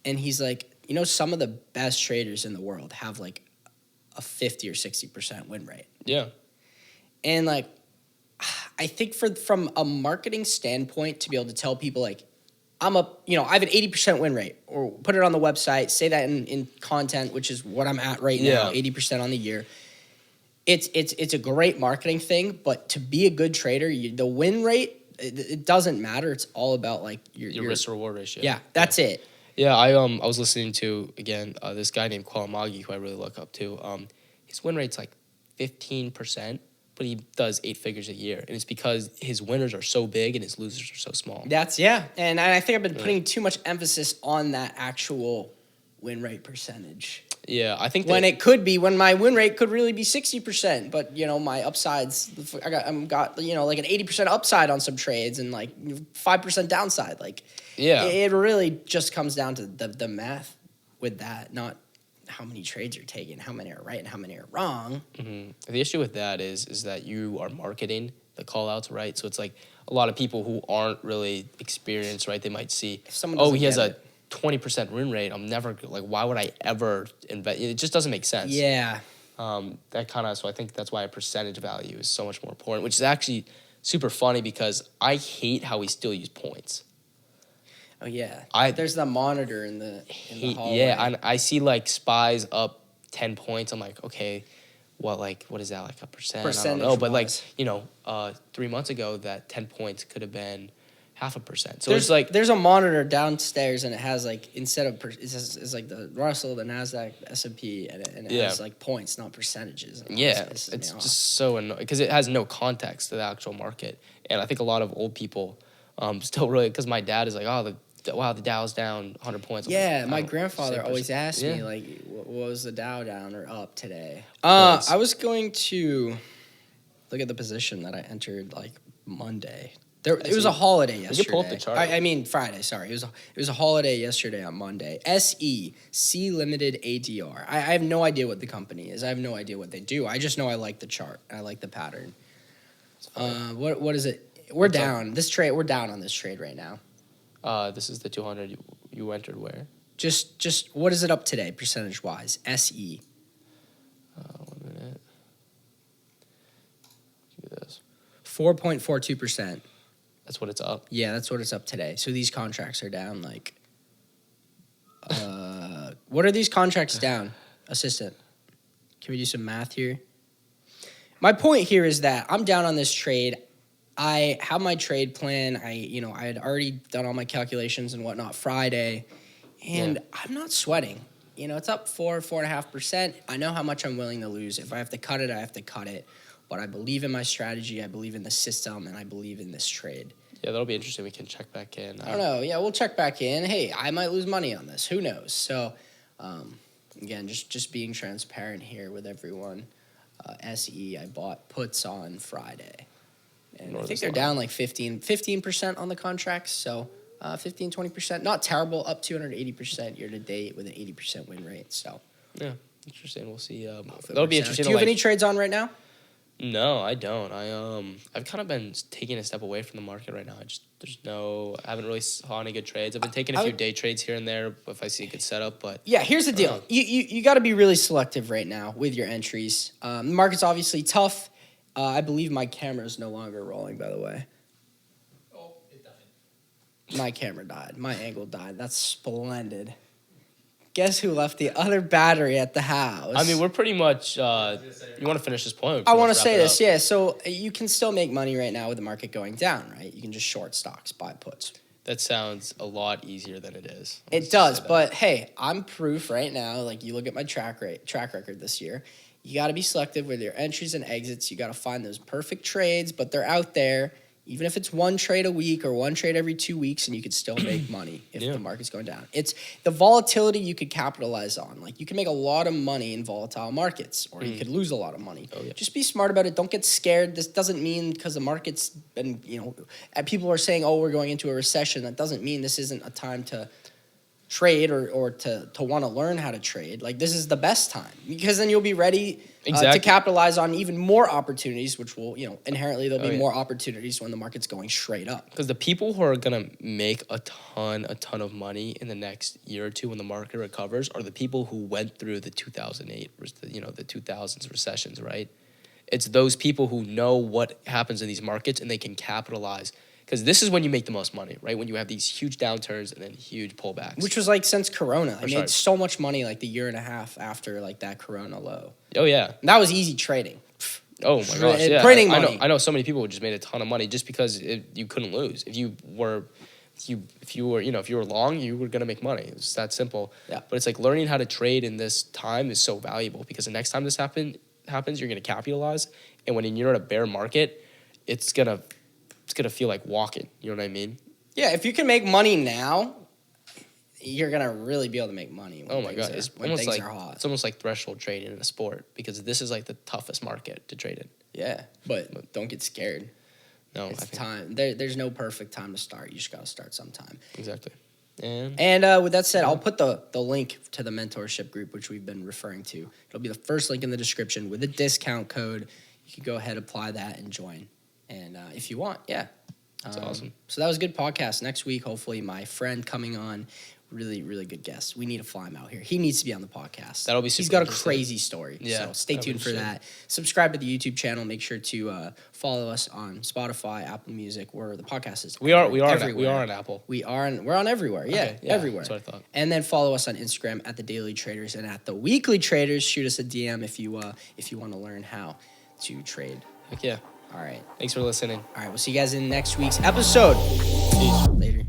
And he's like, you know, some of the best traders in the world have like a 50 or 60% win rate. Yeah. And like, I think from a marketing standpoint, to be able to tell people like, I have an 80% win rate, or put it on the website, say that in content, which is what I'm at right now, 80% on the year. It's a great marketing thing, but to be a good trader, the win rate, it doesn't matter. It's all about like your risk reward ratio. Yeah, that's it. Yeah, I was listening to again this guy named Kuala who I really look up to. His win rate's like 15%, but he does 8 figures a year, and it's because his winners are so big and his losers are so small. And I think I've been putting too much emphasis on that actual win rate percentage. Yeah, I think when my win rate could really be 60%, but my upsides, I got like an 80% upside on some trades and like 5% downside. Like, it really just comes down to the math with that, not how many trades you're taking, how many are right and how many are wrong. Mm-hmm. The issue with that is that you are marketing the call outs, right? So it's like a lot of people who aren't really experienced, right? They might see, he has a 20% win rate. I'm never like, why would I ever invest? It just doesn't make sense. Yeah. So I think that's why a percentage value is so much more important, which is actually super funny because I hate how we still use points. Oh yeah. There's the monitor in the hallway. Yeah, and I see like SPYs up 10 points. I'm like, okay, what is that, like a percent? I don't know. But like, 3 months ago that 10 points could have been 0.5%. So there's a monitor downstairs, and it has like, instead of it's like the Russell, the NASDAQ, S&P, and it has like points, not percentages. It's just so annoying because it has no context to the actual market. And I think a lot of old people still really, because my dad is like, the Dow's down 100 points. Yeah, my grandfather always asked me like, what was the Dow down or up today? I was going to look at the position that I entered like Monday. It was a holiday yesterday. You can pull up the chart. I mean Friday. Sorry, it was a holiday yesterday on Monday. C Limited ADR. I have no idea what the company is. I have no idea what they do. I just know I like the chart. I like the pattern. What is it? We're down. We're down on this trade right now. This is the 200 you entered where? Just what is it up today, percentage wise? SE. 1 minute. Look at this. 4.42%. That's what it's up. Yeah, that's what it's up today. So these contracts are down like. What are these contracts down, assistant? Can we do some math here? My point here is that I'm down on this trade. I have my trade plan. I had already done all my calculations and whatnot Friday, and I'm not sweating. It's up 4.5%. I know how much I'm willing to lose. If I have to cut it, I have to cut it. But I believe in my strategy. I believe in the system, and I believe in this trade. Yeah, that'll be interesting. We can check back in. I don't know. Yeah, we'll check back in. Hey, I might lose money on this. Who knows? So, again, just being transparent here with everyone. SE, I bought puts on Friday. And I think they're down like 15% on the contracts. So 15, 20%. Not terrible. Up 280% year to date with an 80% win rate. So yeah, interesting. We'll see. That'll be interesting. Do you have any trades on right now? No, I don't. I've kind of been taking a step away from the market right now. I haven't really saw any good trades. I've been taking a few day trades here and there if I see a good setup. But yeah, here's the deal. You got to be really selective right now with your entries. The market's obviously tough. I believe my camera is no longer rolling, by the way. Oh, it died. My camera died. My angle died. That's splendid. Guess who left the other battery at the house? I mean, we're pretty much... you want to finish this point? I want to say this, yeah. So you can still make money right now with the market going down, right? You can just short stocks, buy puts. That sounds a lot easier than it is. It does, but hey, I'm proof right now. Like, you look at my track record this year. You got to be selective with your entries and exits. You got to find those perfect trades, but they're out there. Even if it's one trade a week or one trade every 2 weeks, and you could still make money if the market's going down. It's the volatility you could capitalize on. Like, you can make a lot of money in volatile markets, or you could lose a lot of money. Oh, yeah. Just be smart about it. Don't get scared. This doesn't mean because the market's been, people are saying, oh, we're going into a recession. That doesn't mean this isn't a time to trade or to want to learn how to trade. Like, this is the best time, because then you'll be ready to capitalize on even more opportunities, which will, inherently there'll be more opportunities when the market's going straight up. Because the people who are going to make a ton of money in the next year or two when the market recovers are the people who went through the 2008, the 2000s recessions, right? It's those people who know what happens in these markets and they can capitalize. Because this is when you make the most money, right? When you have these huge downturns and then huge pullbacks. Which was like since Corona. I made so much money like the year and a half after like that Corona low. Oh, yeah. And that was easy trading. Oh, my gosh, yeah. Printing money. I know so many people who just made a ton of money just because you couldn't lose. If you were long, you were going to make money. It's that simple. Yeah. But it's like learning how to trade in this time is so valuable, because the next time this happens, you're going to capitalize. And when you're in a bear market, it's going to feel like walking. You know what I mean? Yeah, if you can make money now, you're going to really be able to make money when things are hot. It's almost like threshold trading in a sport, because this is like the toughest market to trade in. Yeah, but don't get scared. No, it's time. There's no perfect time to start. You just got to start sometime. Exactly. And with that said, I'll put the link to the mentorship group, which we've been referring to. It'll be the first link in the description with a discount code. You can go ahead, apply that, and join. And if you want, yeah. That's awesome. So that was a good podcast. Next week, hopefully, my friend coming on. Really, really good guest. We need to fly him out here. He needs to be on the podcast. That'll be super He's got a interesting. crazy story. Yeah, so stay tuned for that. Subscribe to the YouTube channel. Make sure to follow us on Spotify, Apple Music, where the podcast is. We are on Apple. We're on everywhere. Yeah, okay, yeah, everywhere. That's what I thought. And then follow us on Instagram at the Daily Traders and at the Weekly Traders. Shoot us a DM if you want to learn how to trade. Heck yeah. All right. Thanks for listening. All right. We'll see you guys in next week's episode. Peace. Later.